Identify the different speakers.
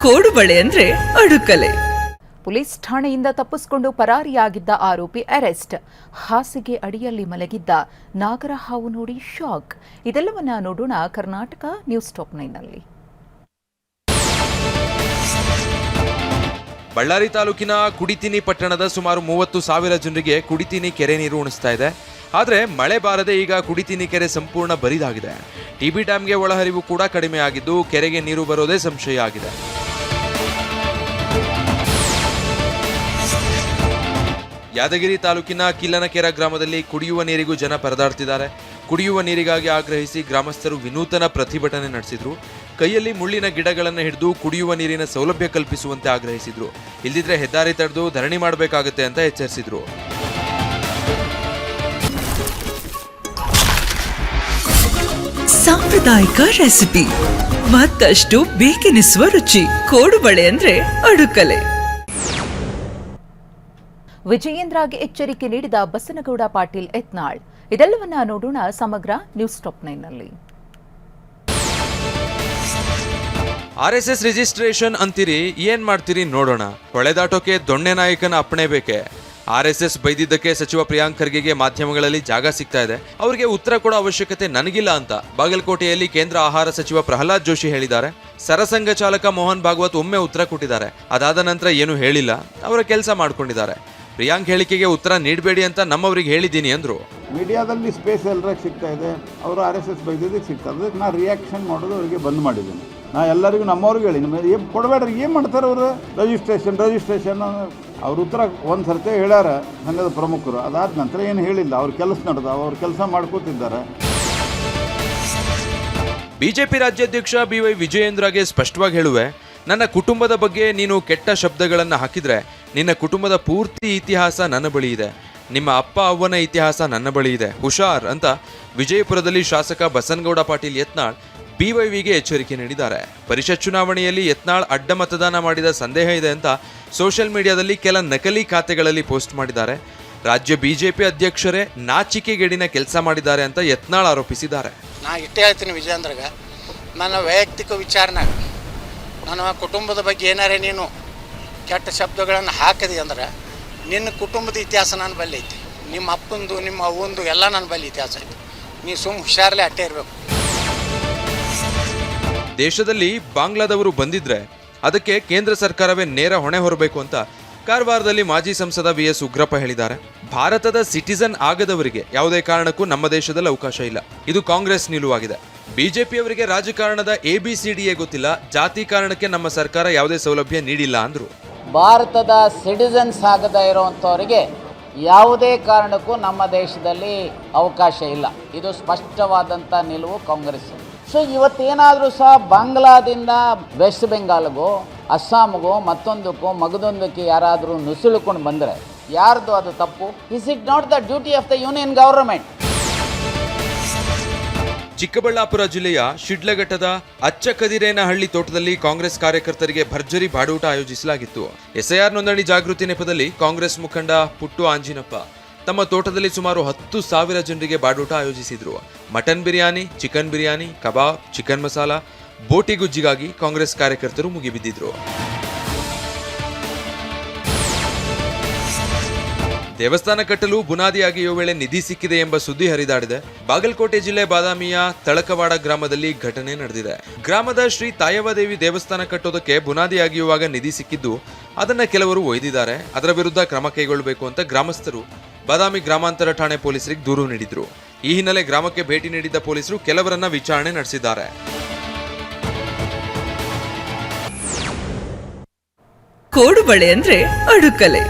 Speaker 1: ಕೋಡುಬಳೆ ಅಂದ್ರೆ ಅಡುಕಲೆ.
Speaker 2: ಪೊಲೀಸ್ ಠಾಣೆಯಿಂದ ತಪ್ಪಿಸಿಕೊಂಡು ಪರಾರಿಯಾಗಿದ್ದ ಆರೋಪಿ ಅರೆಸ್ಟ್. ಹಾಸಿಗೆ ಅಡಿಯಲ್ಲಿ ಮಲಗಿದ್ದ ನಾಗರಹಾವು ನೋಡಿ ಶಾಕ್. ಇದೆಲ್ಲವನ್ನ ನೋಡೋಣ ಕರ್ನಾಟಕ ನ್ಯೂಸ್ ಟಾಪ್ 9ನಲ್ಲಿ.
Speaker 3: ಬಳ್ಳಾರಿ ತಾಲೂಕಿನ ಕುಡಿತಿನಿ ಪಟ್ಟಣದ ಸುಮಾರು 30,000 ಜನರಿಗೆ ಕುಡಿತಿನಿ ಕೆರೆ ನೀರು ಉಣಿಸ್ತಾ ಇದೆ. ಆದರೆ ಮಳೆ ಬಾರದೆ ಈಗ ಕುಡಿತಿನಿ ಕೆರೆ ಸಂಪೂರ್ಣ ಬರಿದಾಗಿದೆ. ಟಿಬಿ ಡ್ಯಾಂಗೆ ಒಳಹರಿವು ಕೂಡ ಕಡಿಮೆ ಆಗಿದ್ದು ಕೆರೆಗೆ ನೀರು ಬರೋದೇ ಸಂಶಯ ಆಗಿದೆ. ಯಾದಗಿರಿ ತಾಲೂಕಿನ ಕಿಲ್ಲನಕೆರ ಗ್ರಾಮದಲ್ಲಿ ಕುಡಿಯುವ ನೀರಿಗೂ ಜನ ಪರದಾಡ್ತಿದ್ದಾರೆ. ಕುಡಿಯುವ ನೀರಿಗಾಗಿ ಆಗ್ರಹಿಸಿ ಗ್ರಾಮಸ್ಥರು ವಿನೂತನ ಪ್ರತಿಭಟನೆ ನಡೆಸಿದ್ರು. ಕೈಯಲ್ಲಿ ಮುಳ್ಳಿನ ಗಿಡಗಳನ್ನು ಹಿಡಿದು ಕುಡಿಯುವ ನೀರಿನ ಸೌಲಭ್ಯ ಕಲ್ಪಿಸುವಂತೆ ಆಗ್ರಹಿಸಿದ್ರು. ಇಲ್ದಿದ್ರೆ ಹೆದ್ದಾರಿ ತಡೆದು ಧರಣಿ ಮಾಡಬೇಕಾಗುತ್ತೆ ಅಂತ ಎಚ್ಚರಿಸಿದ್ರು.
Speaker 1: ಸಾಂಪ್ರದಾಯಿಕ ರೆಸಿಪಿ, ಮತ್ತಷ್ಟು ಬೇಕೆನಿಸುವ ರುಚಿ. ಕೋಡುಬಳೆ ಅಂದ್ರೆ ಅಡುಕಲೆ.
Speaker 2: ವಿಜಯೇಂದ್ರಗೆ ಎಚ್ಚರಿಕೆ ನೀಡಿದ ಬಸನಗೌಡ ಪಾಟೀಲ್ ಯತ್ನಾಳ್. ಇದೆಲ್ಲವನ್ನ ನೋಡೋಣ ಸಮಗ್ರ ನ್ಯೂಸ್ ಟಾಪ್ 9ನಲ್ಲಿ.
Speaker 3: RSS ರಿಜಿಸ್ಟ್ರೇಷನ್ ಅಂತೀರಿ, ಏನ್ ಮಾಡ್ತೀರಿ ನೋಡೋಣ. ಹೊಳೆದಾಟೋಕೆ ದೊಣ್ಣೆ ನಾಯಕನ ಅಪ್ಪಣೆ ಬೇಕೆ? RSS ಬೈದಿದ್ದಕ್ಕೆ ಸಚಿವ ಪ್ರಿಯಾಂಕ್ ಖರ್ಗೆಗೆ ಮಾಧ್ಯಮಗಳಲ್ಲಿ ಜಾಗ ಸಿಗ್ತಾ ಇದೆ. ಅವರಿಗೆ ಉತ್ತರ ಕೊಡೋ ಅವಶ್ಯಕತೆ ನನಗಿಲ್ಲ ಅಂತ ಬಾಗಲಕೋಟೆಯಲ್ಲಿ ಕೇಂದ್ರ ಆಹಾರ ಸಚಿವ ಪ್ರಹ್ಲಾದ್ ಜೋಶಿ ಹೇಳಿದ್ದಾರೆ. ಸರಸಂಘ ಚಾಲಕ ಮೋಹನ್ ಭಾಗವತ್ ಒಮ್ಮೆ ಉತ್ತರ ಕೊಟ್ಟಿದ್ದಾರೆ. ಅದಾದ ನಂತರ ಏನು ಹೇಳಿಲ್ಲ, ಅವರ ಕೆಲಸ ಮಾಡ್ಕೊಂಡಿದ್ದಾರೆ. ಪ್ರಿಯಾಂಕ್ ಹೇಳಿಕೆಗೆ ಉತ್ತರ ನೀಡಬೇಡಿ ಅಂತ ನಮ್ಮವರಿಗೆ ಹೇಳಿದ್ದೀನಿ ಅಂದ್ರು.
Speaker 4: ಮೀಡಿಯಾದಲ್ಲಿ ಸ್ಪೇಸ್ ಎಲ್ಲರಿಗೆ ಸಿಗ್ತಾ ಇದೆ, ಅವರು RSS ಬೈದಿದ್ದಕ್ಕೆ ಸಿಗ್ತಾ ಇದೆ. ನಾ ರಿಯಾಕ್ಷನ್ ಮಾಡೋದು ಅವರಿಗೆ ಬಂದ್ ಮಾಡಿದ್ದೀನಿ. ನಾ ಎಲ್ಲರಿಗೂ ನಮ್ಮವ್ರಿಗೆ ಹೇಳಿ, ನಿಮಗೆ ಕೊಡಬೇಡ್ರಿ, ಏನು ಮಾಡ್ತಾರೆ ಅವರು? ರಿಜಿಸ್ಟ್ರೇಷನ್ ಅವ್ರ ಉತ್ತರ ಒಂದು ಸರ್ತಿ ಹೇಳ್ಯಾರ ಸಂಘದ ಪ್ರಮುಖರು. ಅದಾದ ನಂತರ ಏನು ಹೇಳಿಲ್ಲ. ಅವ್ರ ಕೆಲಸ ನಡೆದ, ಅವ್ರ ಕೆಲಸ ಮಾಡ್ಕೋತಿದ್ದಾರೆ.
Speaker 3: ಬಿಜೆಪಿ ರಾಜ್ಯಾಧ್ಯಕ್ಷ BY ವಿಜಯೇಂದ್ರಗೆ ಸ್ಪಷ್ಟವಾಗಿ ಹೇಳುವೆ, ನನ್ನ ಕುಟುಂಬದ ಬಗ್ಗೆ ನೀನು ಕೆಟ್ಟ ಶಬ್ದಗಳನ್ನು ಹಾಕಿದ್ರೆ ನಿನ್ನ ಕುಟುಂಬದ ಪೂರ್ತಿ ಇತಿಹಾಸ ನನ್ನ ಬಳಿ ಇದೆ. ನಿಮ್ಮ ಅಪ್ಪ ಅವ್ವನ ಇತಿಹಾಸ ನನ್ನ ಬಳಿ ಇದೆ, ಹುಷಾರ್ ಅಂತ ವಿಜಯಪುರದಲ್ಲಿ ಶಾಸಕ ಬಸನಗೌಡ ಪಾಟೀಲ್ ಯತ್ನಾಳ್ BYವಿಗೆ ಎಚ್ಚರಿಕೆ ನೀಡಿದ್ದಾರೆ. ಪರಿಷತ್ ಚುನಾವಣೆಯಲ್ಲಿ ಯತ್ನಾಳ್ ಅಡ್ಡ ಮತದಾನ ಮಾಡಿದ ಸಂದೇಹ ಇದೆ ಅಂತ ಸೋಷಿಯಲ್ ಮೀಡಿಯಾದಲ್ಲಿ ಕೆಲ ನಕಲಿ ಖಾತೆಗಳಲ್ಲಿ ಪೋಸ್ಟ್ ಮಾಡಿದ್ದಾರೆ. ರಾಜ್ಯ ಬಿಜೆಪಿ ಅಧ್ಯಕ್ಷರೇ ನಾಚಿಕೆಗೇಡಿನ ಕೆಲಸ ಮಾಡಿದ್ದಾರೆ ಅಂತ ಯತ್ನಾಳ್ ಆರೋಪಿಸಿದ್ದಾರೆ.
Speaker 5: ನಾ ಇಷ್ಟೇ ಹೇಳ್ತೀನಿ ವಿಜಯೇಂದ್ರಗ, ನನ್ನ ವೈಯಕ್ತಿಕ ವಿಚಾರನಾಗ ನನ್ನ ಕುಟುಂಬದ ಬಗ್ಗೆ ಏನಾರೇ ನೀನು ಕೆಟ್ಟ ಶಬ್ದಗಳನ್ನು ಹಾಕಿದೆ ಅಂದ್ರೆ ನಿನ್ನ ಕುಟುಂಬದ ಇತಿಹಾಸ ನನ್ನ ಬಳಿ ಐತಿ. ನಿಮ್ಮ ಅಪ್ಪಂದು ನಿಮ್ಮ ಅವ್ವಂದು ಎಲ್ಲ ನನ್ನ ಬಳಿ ಇತಿಹಾಸ ಐತಿ. ನೀ ಹುಷಾರಲ್ಲೇ ಅಟ್ಟೆ ಇರಬೇಕು.
Speaker 3: ದೇಶದಲ್ಲಿ ಬಾಂಗ್ಲಾದವರು ಬಂದಿದ್ರೆ ಅದಕ್ಕೆ ಕೇಂದ್ರ ಸರ್ಕಾರವೇ ನೇರ ಹೊಣೆ ಹೊರಬೇಕು ಅಂತ ಕಾರವಾರದಲ್ಲಿ ಮಾಜಿ ಸಂಸದ VS ಉಗ್ರಪ್ಪ ಹೇಳಿದ್ದಾರೆ. ಭಾರತದ ಸಿಟಿಸನ್ ಆಗದವರಿಗೆ ಯಾವುದೇ ಕಾರಣಕ್ಕೂ ನಮ್ಮ ದೇಶದಲ್ಲಿ ಅವಕಾಶ ಇಲ್ಲ. ಇದು ಕಾಂಗ್ರೆಸ್ ನಿಲುವಾಗಿದೆ. ಬಿಜೆಪಿಯವರಿಗೆ ರಾಜಕಾರಣದ ABCDಯೇ ಗೊತ್ತಿಲ್ಲ. ಜಾತಿ ಕಾರಣಕ್ಕೆ ನಮ್ಮ ಸರ್ಕಾರ ಯಾವುದೇ ಸೌಲಭ್ಯ ನೀಡಿಲ್ಲ ಅಂದ್ರು.
Speaker 6: ಭಾರತದ ಸಿಟಿಸನ್ಸ್ ಆಗದ ಇರುವಂಥವರಿಗೆ ಯಾವುದೇ ಕಾರಣಕ್ಕೂ ನಮ್ಮ ದೇಶದಲ್ಲಿ ಅವಕಾಶ ಇಲ್ಲ. ಇದು ಸ್ಪಷ್ಟವಾದಂಥ ನಿಲುವು ಕಾಂಗ್ರೆಸ್. ಸೊ ಇವತ್ತೇನಾದರೂ ಸಹ ಬಾಂಗ್ಲಾದಿಂದ ವೆಸ್ಟ್ ಬೆಂಗಾಲ್ಗೋ ಅಸ್ಸಾಂಗೋ ಮತ್ತೊಂದಕ್ಕೋ ಮಗದೊಂದಕ್ಕೆ ಯಾರಾದರೂ ನುಸುಳುಕೊಂಡು ಬಂದರೆ ಯಾರ್ದು ಅದು ತಪ್ಪು? Is it not the duty of the union government?
Speaker 3: Chikkaballapur ಜಿಲ್ಲೆಯ ಶಿಡ್ಲಘಟ್ಟದ ಅಚ್ಚಕದಿರೇನಹಳ್ಳಿ ತೋಟದಲ್ಲಿ ಕಾಂಗ್ರೆಸ್ ಕಾರ್ಯಕರ್ತರಿಗೆ ಭರ್ಜರಿ ಬಾಡೂಟ ಆಯೋಜಿಸಲಾಗಿತ್ತು. SIR ನೋಂದಣಿ ಜಾಗೃತಿ ನೆಪದಲ್ಲಿ ಕಾಂಗ್ರೆಸ್ ಮುಖಂಡ ಪುಟ್ಟು ಆಂಜಿನಪ್ಪ ತಮ್ಮ ತೋಟದಲ್ಲಿ ಸುಮಾರು 10,000 ಜನರಿಗೆ ಬಾಡೂಟ ಆಯೋಜಿಸಿದ್ರು. ಮಟನ್ ಬಿರಿಯಾನಿ, ಚಿಕನ್ ಬಿರಿಯಾನಿ, ಕಬಾಬ್, ಚಿಕನ್ ಮಸಾಲ, ಬೋಟಿ ಗುಜ್ಜಿಗಾಗಿ ಕಾಂಗ್ರೆಸ್ ಕಾರ್ಯಕರ್ತರು ಮುಗಿಬಿದ್ದಿದ್ರು. ದೇವಸ್ಥಾನ ಕಟ್ಟಲು ಬುನಾದಿ ಅಗೆಯುವ ವೇಳೆ ನಿಧಿ ಸಿಕ್ಕಿದೆ ಎಂಬ ಸುದ್ದಿ ಹರಿದಾಡಿದೆ. ಬಾಗಲಕೋಟೆ ಜಿಲ್ಲೆ ಬಾದಾಮಿಯ ತಳಕವಾಡ ಗ್ರಾಮದಲ್ಲಿ ಘಟನೆ ನಡೆದಿದೆ. ಗ್ರಾಮದ ಶ್ರೀ ತಾಯವ್ವದೇವಿ ದೇವಸ್ಥಾನ ಕಟ್ಟೋದಕ್ಕೆ ಬುನಾದಿ ಅಗೆಯುವಾಗ ನಿಧಿ ಸಿಕ್ಕಿದ್ದು ಅದನ್ನ ಕೆಲವರು ಒಯ್ದಿದ್ದಾರೆ. ಅದರ ವಿರುದ್ಧ ಕ್ರಮ ಕೈಗೊಳ್ಳಬೇಕು ಅಂತ ಗ್ರಾಮಸ್ಥರು ಬಾದಾಮಿ ಗ್ರಾಮಾಂತರ ಠಾಣೆ ಪೊಲೀಸರಿಗೆ ದೂರು ನೀಡಿದ್ರು. ಈ ಹಿನ್ನೆಲೆ ಗ್ರಾಮಕ್ಕೆ ಭೇಟಿ ನೀಡಿದ್ದ ಪೊಲೀಸರು ಕೆಲವರನ್ನ ವಿಚಾರಣೆ ನಡೆಸಿದ್ದಾರೆ.
Speaker 1: ಕೋಡುಬಳೆ ಅಂದ್ರೆ ಅಡುಕಲೆ.